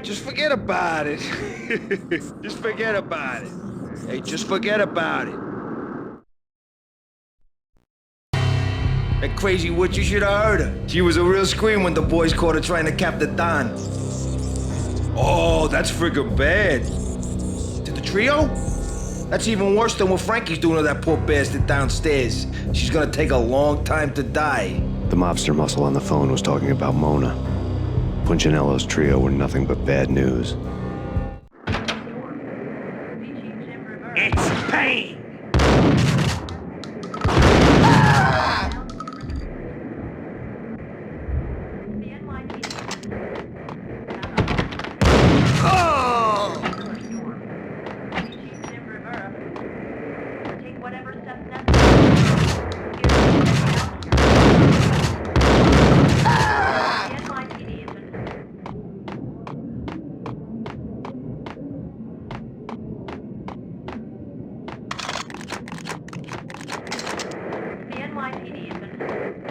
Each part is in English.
Just forget about it. Just forget about it. Hey, just forget about it. That crazy witch, you should have heard her. She was a real scream when the boys caught her trying to cap the Don. Oh, that's friggin' bad. To the trio? That's even worse than what Frankie's doing to that poor bastard downstairs. She's gonna take a long time to die. The mobster muscle on the phone was talking about Mona. Punchinello's trio were nothing but bad news. It's Payne!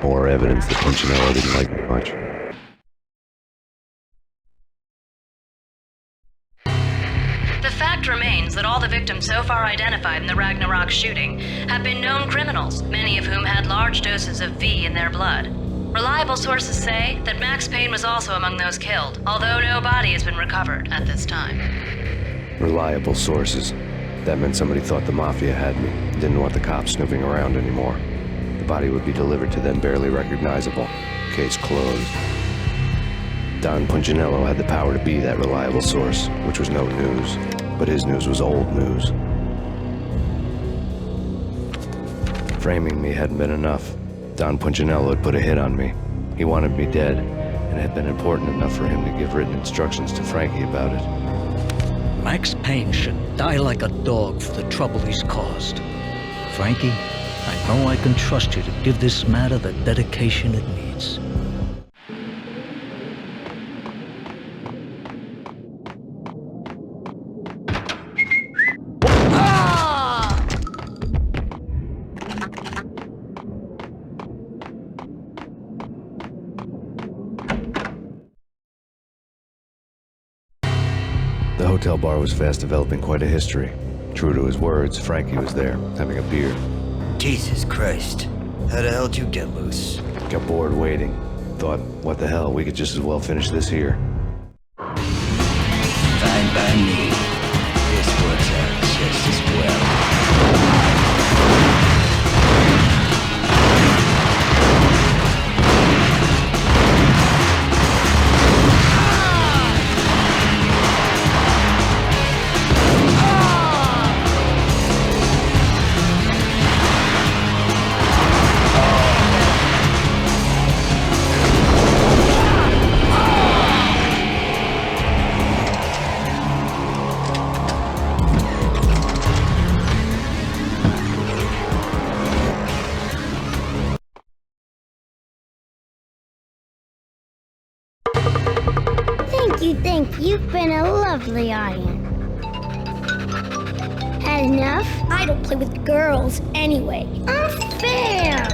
More evidence that Punchinello didn't like me much. The fact remains that all the victims so far identified in the Ragnarok shooting have been known criminals, many of whom had large doses of V in their blood. Reliable sources say that Max Payne was also among those killed, although no body has been recovered at this time. Reliable sources. That meant somebody thought the Mafia had me, didn't want the cops snooping around anymore. The body would be delivered to them barely recognizable. Case closed. Don Punchinello had the power to be that reliable source, which was no news. But his news was old news. Framing me hadn't been enough. Don Punchinello had put a hit on me. He wanted me dead, and it had been important enough for him to give written instructions to Frankie about it. Max Payne should die like a dog for the trouble he's caused. Frankie, I know I can trust you to give this matter the dedication it needs. The hotel bar was fast developing quite a history. True to his words, Frankie was there, having a beer. Jesus Christ. How the hell did you get loose? Got bored waiting. Thought, what the hell, we could just as well finish this here. Fine by me. This works out just as well. Thank you. You've been a lovely audience. Had enough? I don't play with girls anyway. Unfair!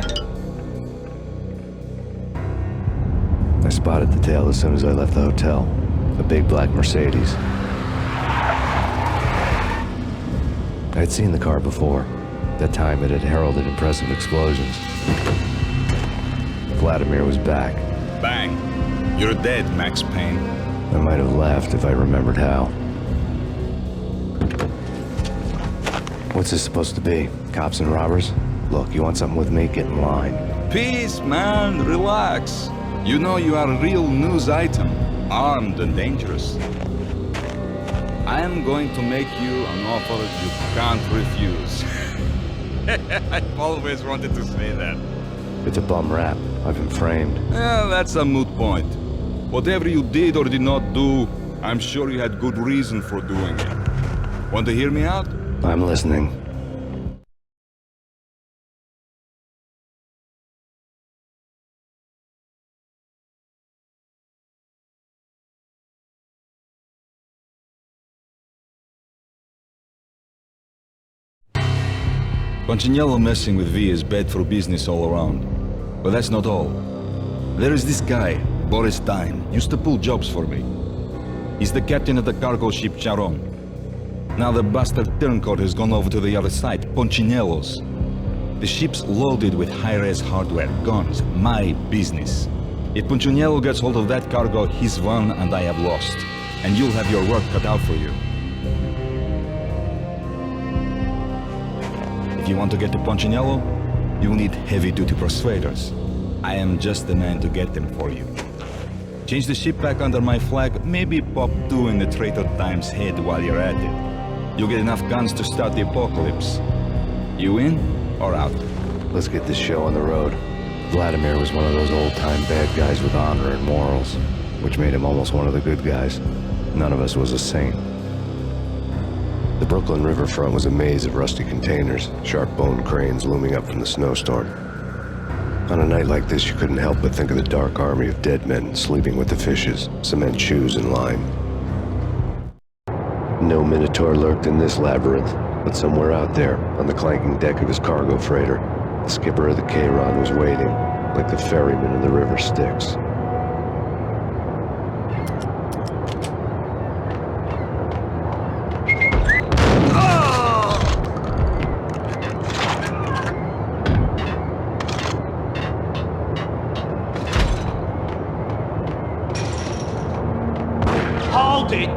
I spotted the tail as soon as I left the hotel. A big black Mercedes. I had seen the car before. That time it had heralded impressive explosions. Vladimir was back. Bang. You're dead, Max Payne. I might have laughed if I remembered how. What's this supposed to be? Cops and robbers? Look, you want something with me? Get in line. Peace, man. Relax. You know you are a real news item. Armed and dangerous. I am going to make you an offer you can't refuse. I've always wanted to say that. It's a bum rap. I've been framed. Yeah, that's a moot point. Whatever you did or did not do, I'm sure you had good reason for doing it. Want to hear me out? I'm listening. Punchinello messing with V is bad for business all around. But that's not all. There is this guy, Boris Stein, used to pull jobs for me. He's the captain of the cargo ship Charon. Now the bastard turncoat has gone over to the other side, Punchinello's. The ship's loaded with high-res hardware, guns, my business. If Punchinello gets hold of that cargo, he's won and I have lost. And you'll have your work cut out for you. If you want to get to Punchinello, you'll need heavy-duty persuaders. I am just the man to get them for you. Change the ship back under my flag, maybe pop 2 in the Traitor Times head while you're at it. You'll get enough guns to start the apocalypse. You in or out? Let's get this show on the road. Vladimir was one of those old-time bad guys with honor and morals, which made him almost one of the good guys. None of us was a saint. The Brooklyn riverfront was a maze of rusty containers, sharp-boned cranes looming up from the snowstorm. On a night like this, you couldn't help but think of the dark army of dead men sleeping with the fishes, cement shoes and lime. No Minotaur lurked in this labyrinth, but somewhere out there, on the clanking deck of his cargo freighter, the skipper of the Chiron was waiting, like the ferryman in the river Styx. Hold it!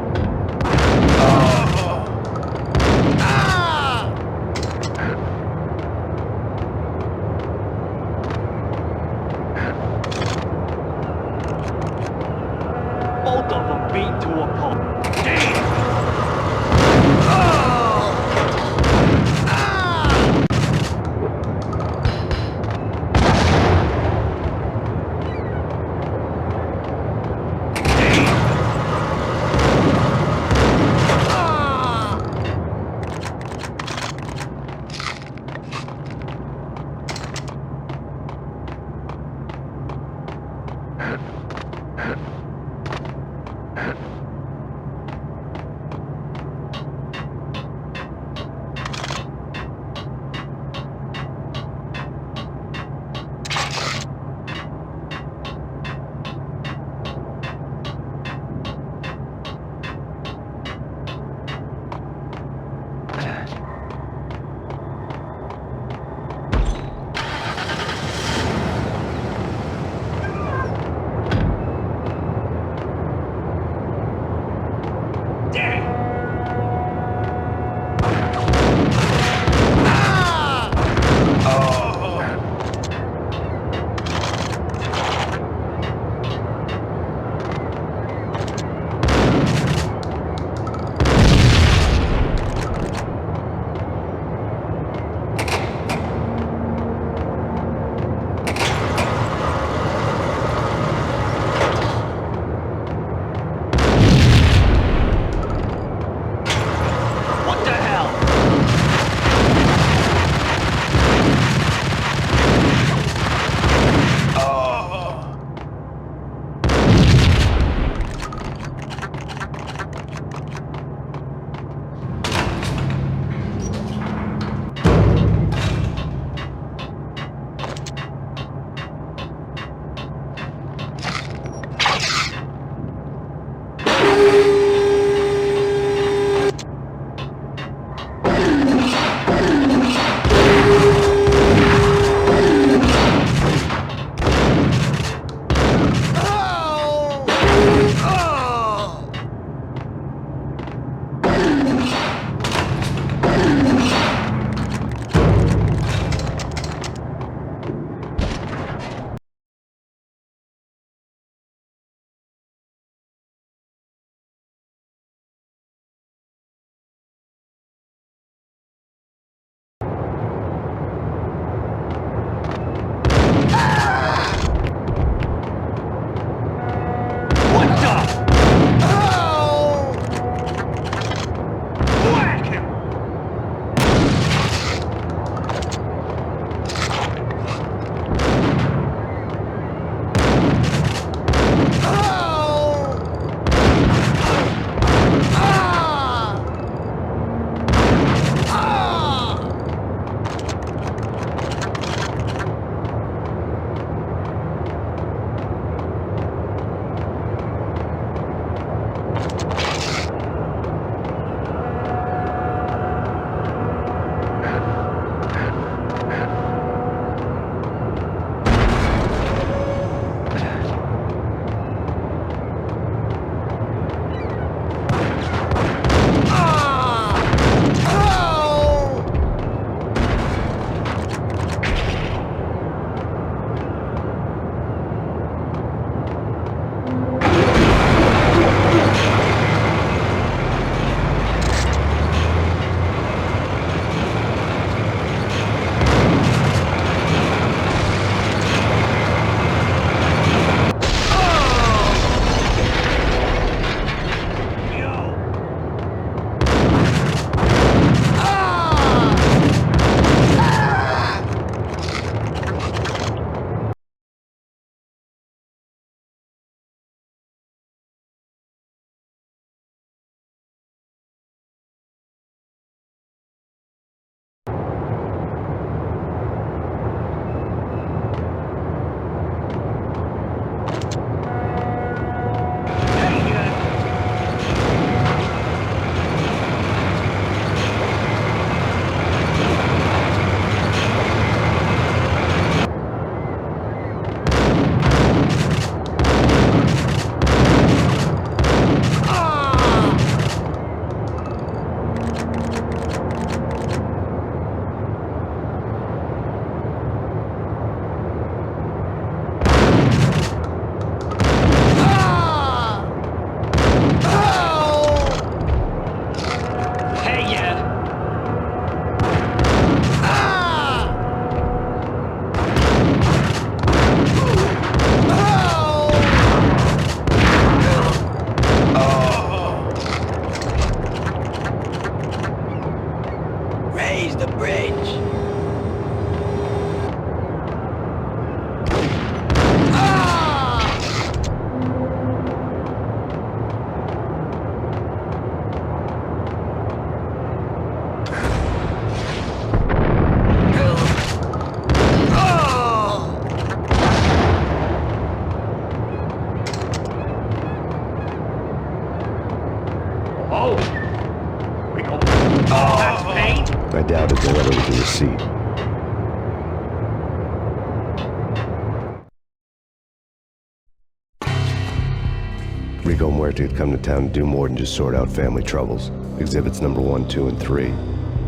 Rico Muerte had come to town to do more than just sort out family troubles. Exhibits number 1, 2, and 3.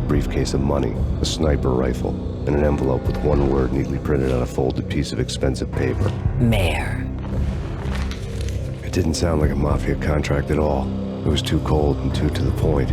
Briefcase of money, a sniper rifle, and an envelope with one word neatly printed on a folded piece of expensive paper. Mayor. It didn't sound like a mafia contract at all. It was too cold and too to the point.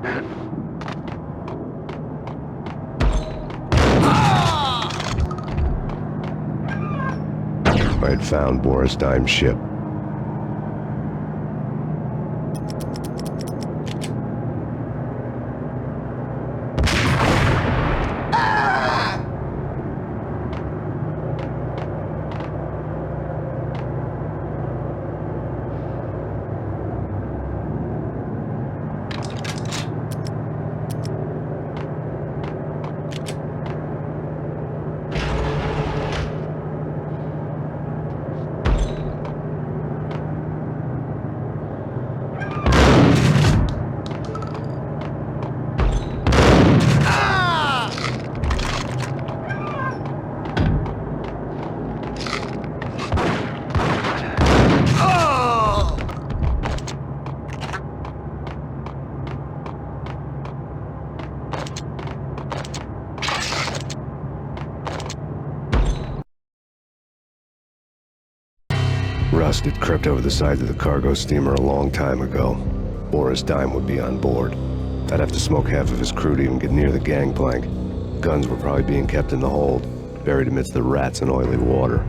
I had found Boris Dime's ship. Rust had crept over the sides of the cargo steamer a long time ago. Boris Dime would be on board. I'd have to smoke half of his crew to even get near the gangplank. Guns were probably being kept in the hold, buried amidst the rats and oily water.